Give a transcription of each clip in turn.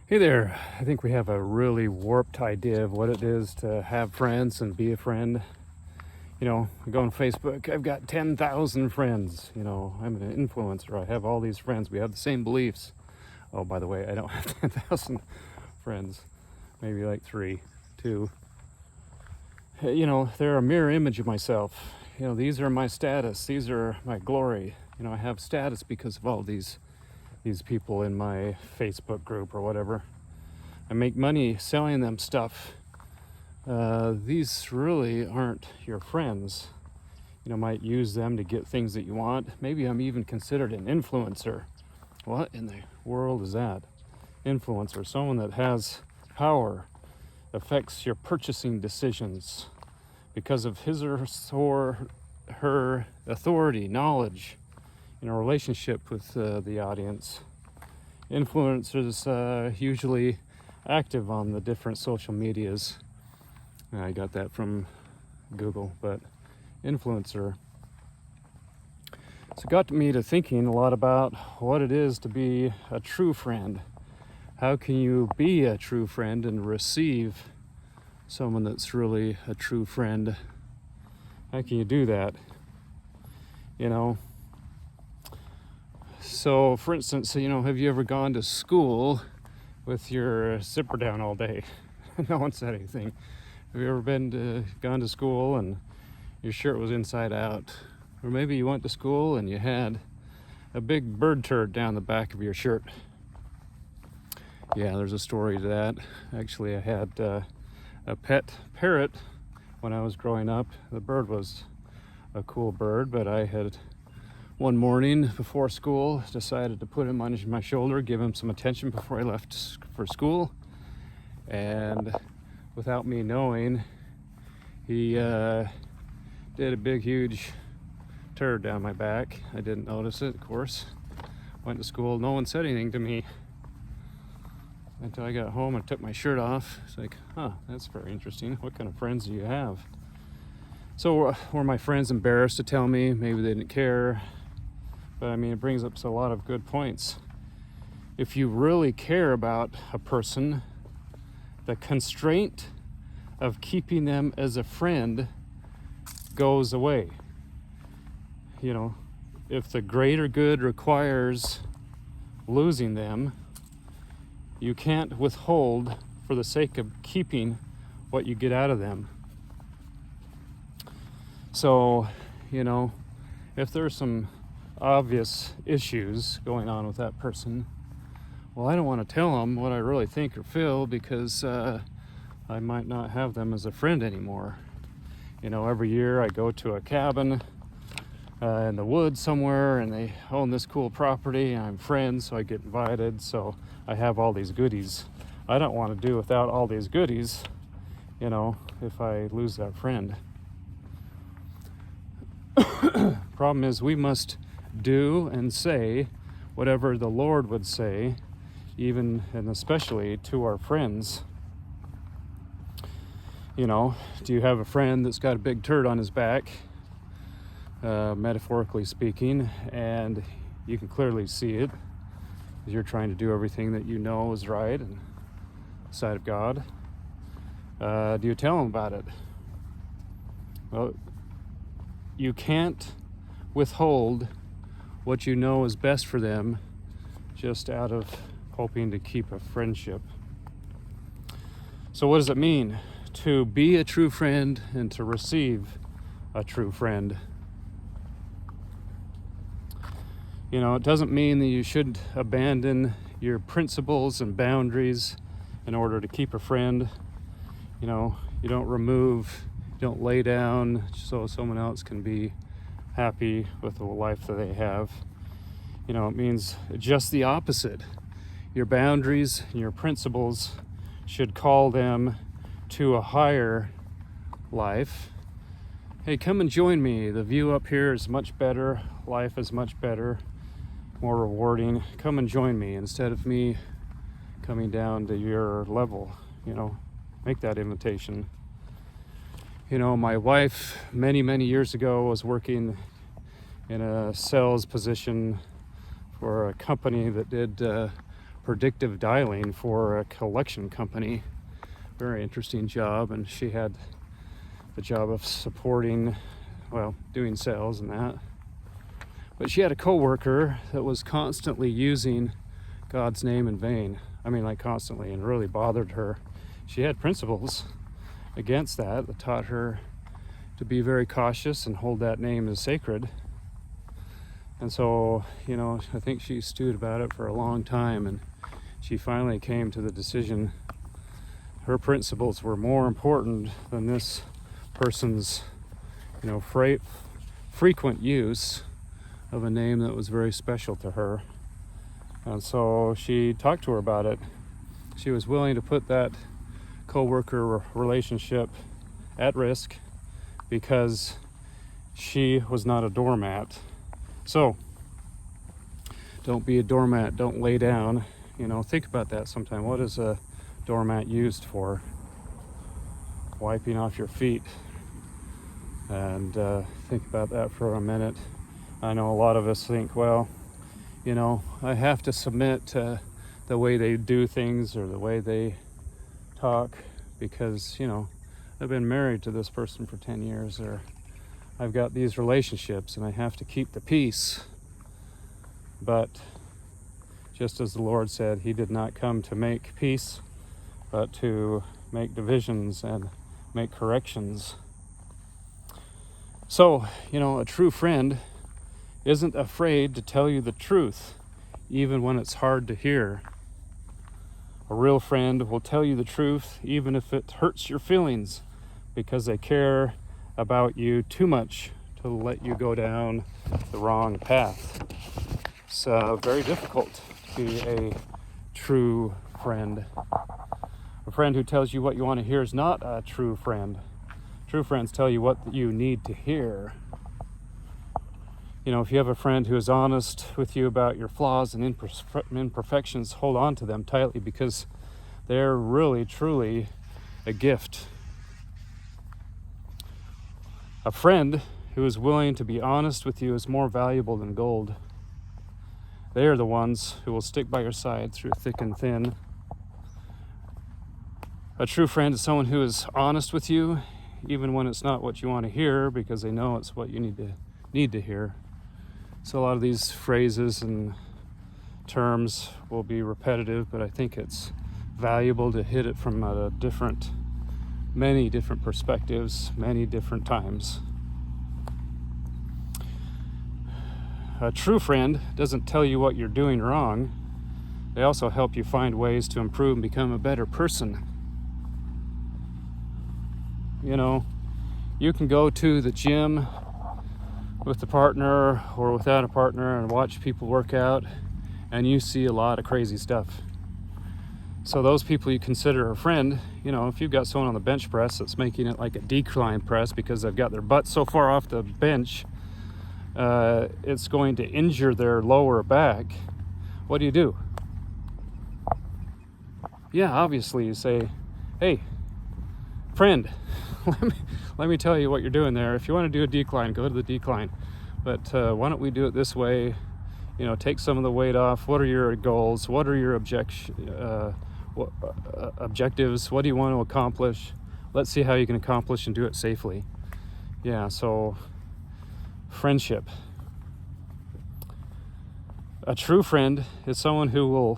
Hey there. I think we have a really warped idea of what it is to have friends and be a friend. I go on Facebook, I've got 10,000 friends. I'm an influencer. I have all these friends. We have the same beliefs. Oh, by the way, I don't have 10,000 friends. Maybe like three, two. They're a mirror image of myself. These are my status. These are my glory. I have status because of all these people in my Facebook group or whatever. I make money selling them stuff. These really aren't your friends. Might use them to get things that you want. Maybe I'm even considered an influencer. What in the world is that? Influencer, someone that has power, affects your purchasing decisions because of his or her authority, knowledge, relationship with the audience. Influencers usually active on the different social medias. I got that from Google, but influencer. So it got me to thinking a lot about what it is to be a true friend. How can you be a true friend and receive someone that's really a true friend? How can you do that? So for instance, have you ever gone to school with your zipper down all day? No one said anything. Have you ever gone to school and your shirt was inside out? Or maybe you went to school and you had a big bird turd down the back of your shirt. Yeah, there's a story to that. Actually, I had a pet parrot when I was growing up. The bird was a cool bird, but I had one morning before school decided to put him on my shoulder, give him some attention before I left for school. And without me knowing, he did a big, huge turd down my back. I didn't notice it, of course. Went to school, no one said anything to me until I got home and took my shirt off. It's like, that's very interesting. What kind of friends do you have? So were my friends embarrassed to tell me? Maybe they didn't care. But it brings up a lot of good points. If you really care about a person, the constraint of keeping them as a friend goes away. If the greater good requires losing them, you can't withhold for the sake of keeping what you get out of them. So, if there's some obvious issues going on with that person, well, I don't want to tell them what I really think or feel because I might not have them as a friend anymore. Every year I go to a cabin in the woods somewhere and they own this cool property and I'm friends, so I get invited, so I have all these goodies. I don't want to do without all these goodies, if I lose that friend. Problem is, we must do and say whatever the Lord would say, even and especially to our friends. Do you have a friend that's got a big turd on his back, metaphorically speaking, and you can clearly see it because you're trying to do everything that you know is right and side of God? Do you tell them about it? Well, you can't withhold what you know is best for them just out of hoping to keep a friendship. So what does it mean to be a true friend and to receive a true friend? It doesn't mean that you should abandon your principles and boundaries in order to keep a friend. You don't lay down so someone else can be happy with the life that they have. It means just the opposite. Your boundaries and your principles should call them to a higher life. Hey, come and join me. The view up here is much better. Life is much better, more rewarding. Come and join me instead of me coming down to your level. Make that invitation. My wife many, many years ago was working in a sales position for a company that did predictive dialing for a collection company. Very interesting job, and she had the job of supporting, well, doing sales and that. But she had a coworker that was constantly using God's name in vain. I mean, like constantly, and really bothered her. She had principles against that taught her to be very cautious and hold that name as sacred. And so, I think she stewed about it for a long time, and she finally came to the decision her principles were more important than this person's, frequent use of a name that was very special to her. And so she talked to her about it. She was willing to put that co-worker relationship at risk because she was not a doormat. So don't be a doormat, don't lay down. Think about that sometime. What is a doormat used for? Wiping off your feet. And think about that for a minute. I know a lot of us think, well, I have to submit to the way they do things or the way they talk because, I've been married to this person for 10 years, or I've got these relationships and I have to keep the peace. But just as the Lord said, He did not come to make peace, but to make divisions and make corrections. So, a true friend isn't afraid to tell you the truth, even when it's hard to hear. A real friend will tell you the truth, even if it hurts your feelings, because they care about you too much to let you go down the wrong path. It's very difficult to be a true friend. A friend who tells you what you want to hear is not a true friend. True friends tell you what you need to hear. If you have a friend who is honest with you about your flaws and imperfections, hold on to them tightly because they're really, truly a gift. A friend who is willing to be honest with you is more valuable than gold. They are the ones who will stick by your side through thick and thin. A true friend is someone who is honest with you, even when it's not what you want to hear, because they know it's what you need to hear. So a lot of these phrases and terms will be repetitive, but I think it's valuable to hit it from many different perspectives, many different times. A true friend doesn't tell you what you're doing wrong. They also help you find ways to improve and become a better person. You can go to the gym with a partner or without a partner and watch people work out, and you see a lot of crazy stuff. So those people you consider a friend, if you've got someone on the bench press that's making it like a decline press because they've got their butt so far off the bench, it's going to injure their lower back. What do? Yeah, obviously you say, hey, friend, let me tell you what you're doing there. If you want to do a decline, go to the decline. But why don't we do it this way? Take some of the weight off. What are your goals? What are your objectives? What do you want to accomplish? Let's see how you can accomplish and do it safely. Yeah, so friendship. A true friend is someone who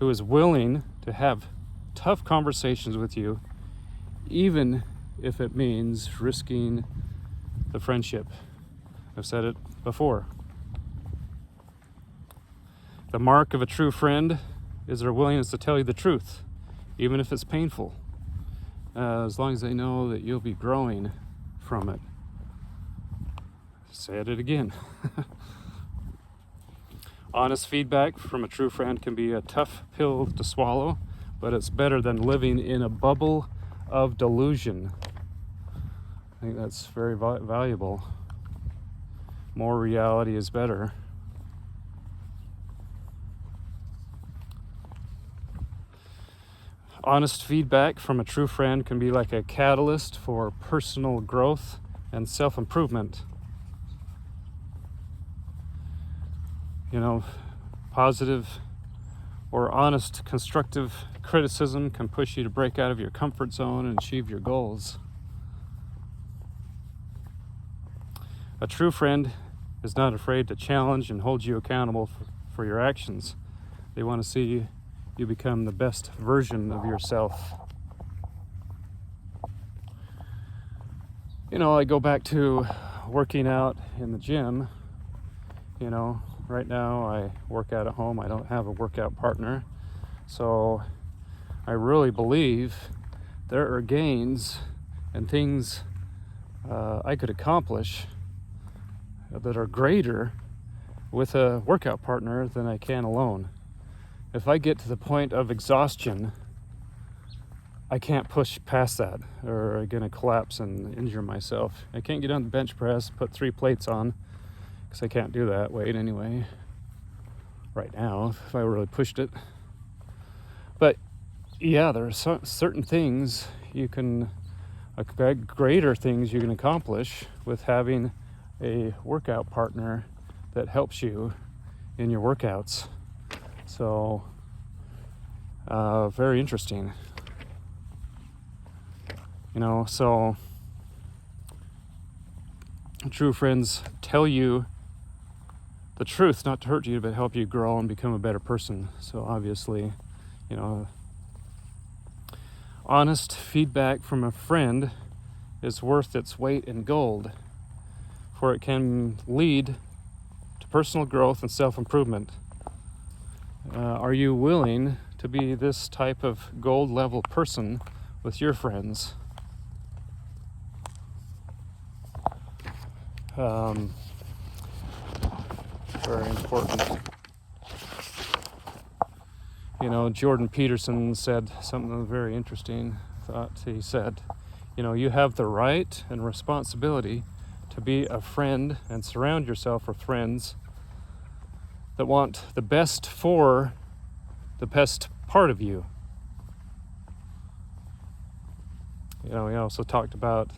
is willing to have tough conversations with you, even if it means risking the friendship. I've said it before. The mark of a true friend is their willingness to tell you the truth, even if it's painful, as long as they know that you'll be growing from it. Said it again. Honest feedback from a true friend can be a tough pill to swallow, but it's better than living in a bubble of delusion. I think that's very valuable. More reality is better. Honest feedback from a true friend can be like a catalyst for personal growth and self-improvement. Positive or honest, constructive criticism can push you to break out of your comfort zone and achieve your goals. A true friend is not afraid to challenge and hold you accountable for your actions. They want to see you become the best version of yourself. I go back to working out in the gym. Right now I work out at home. I don't have a workout partner. So I really believe there are gains and things I could accomplish that are greater with a workout partner than I can alone. If I get to the point of exhaustion, I can't push past that, or I'm going to collapse and injure myself. I can't get on the bench press, put 3 plates on, because I can't do that weight anyway, right now, if I really pushed it. But yeah, there are certain things greater things you can accomplish with having a workout partner that helps you in your workouts. So, very interesting. So true friends tell you the truth, not to hurt you, but help you grow and become a better person. So obviously, honest feedback from a friend is worth its weight in gold, for it can lead to personal growth and self-improvement. Are you willing to be this type of gold level person with your friends? Very important. Jordan Peterson said something very interesting. He said, you have the right and responsibility to be a friend and surround yourself with friends that want the best for the best part of you. He also talked about,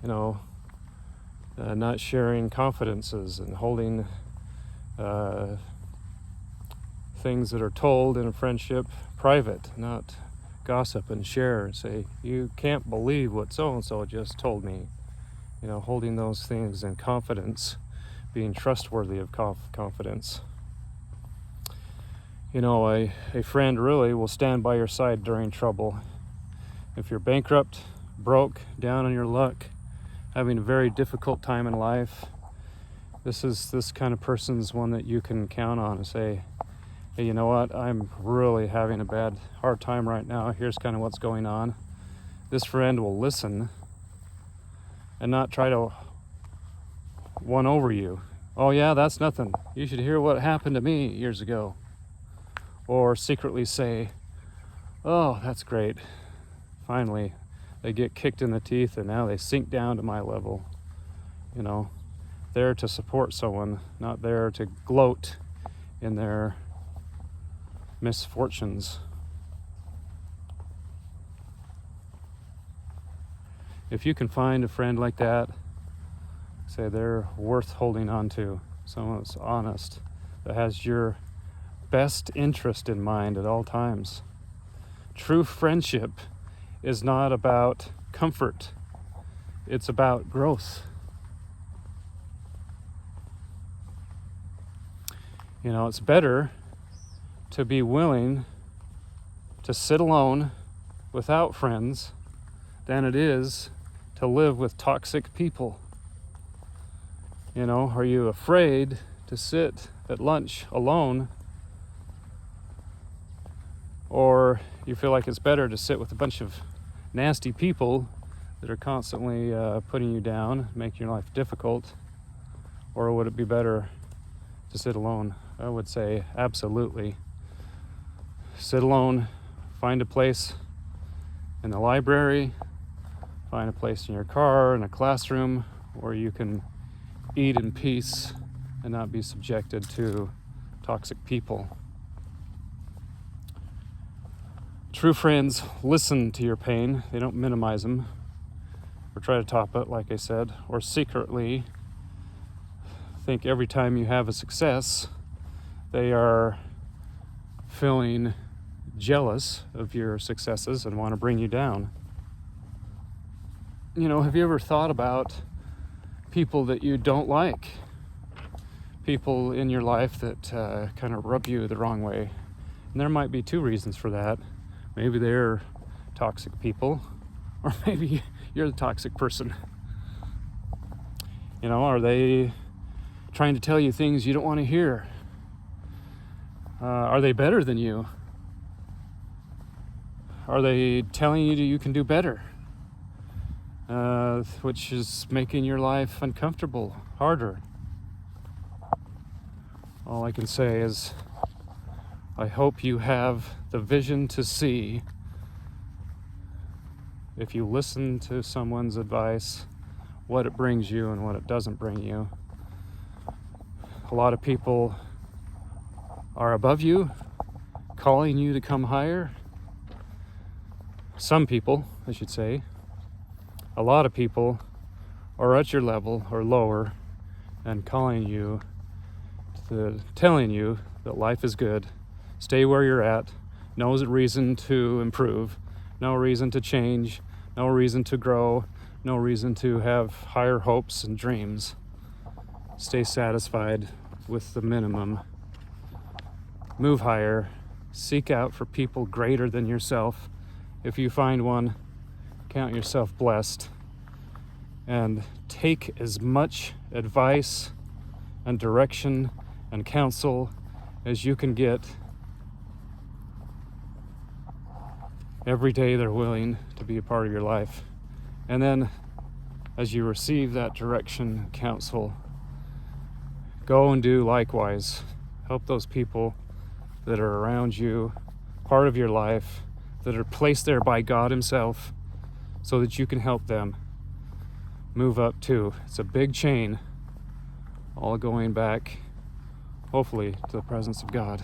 not sharing confidences and holding things that are told in a friendship private, not gossip and share and say, you can't believe what so-and-so just told me. Holding those things in confidence, being trustworthy of confidence. A friend really will stand by your side during trouble. If you're bankrupt, broke, down on your luck, having a very difficult time in life, this kind of person's one that you can count on and say, hey, you know what, I'm really having a hard time right now. Here's kind of what's going on. This friend will listen and not try to won over you. Oh yeah, that's nothing. You should hear what happened to me years ago. Or secretly say, oh, that's great. Finally, they get kicked in the teeth and now they sink down to my level. There to support someone, not there to gloat in their misfortunes. If you can find a friend like that, say they're worth holding on to, someone that's honest, that has your best interest in mind at all times. True friendship is not about comfort, it's about growth. It's better to be willing to sit alone without friends than it is to live with toxic people. Are you afraid to sit at lunch alone? Or you feel like it's better to sit with a bunch of nasty people that are constantly putting you down, making your life difficult? Or would it be better to sit alone? I would say absolutely. Sit alone, find a place in the library, find a place in your car, in a classroom, where you can eat in peace and not be subjected to toxic people. True friends listen to your pain. They don't minimize them or try to top it, like I said, or secretly think every time you have a success, they are feeling jealous of your successes and want to bring you down. You know, have you ever thought about people that you don't like? People in your life that kind of rub you the wrong way. And there might be two reasons for that. Maybe they're toxic people, or maybe you're the toxic person. You know, are they trying to tell you things you don't want to hear? Are they better than you? Are they telling you that you can do better? Which is making your life uncomfortable, harder. All I can say is, I hope you have the vision to see, if you listen to someone's advice, what it brings you and what it doesn't bring you. A lot of people are above you, calling you to come higher. Some people, I should say. A lot of people are at your level or lower and calling you, telling you that life is good. Stay where you're at. No reason to improve. No reason to change. No reason to grow. No reason to have higher hopes and dreams. Stay satisfied with the minimum. Move higher. Seek out for people greater than yourself. If you find one, count yourself blessed. And take as much advice and direction and counsel as you can get. Every day they're willing to be a part of your life. And then as you receive that direction and counsel, go and do likewise. Help those people that are around you, part of your life, that are placed there by God Himself, so that you can help them move up too. It's a big chain, all going back, hopefully, to the presence of God.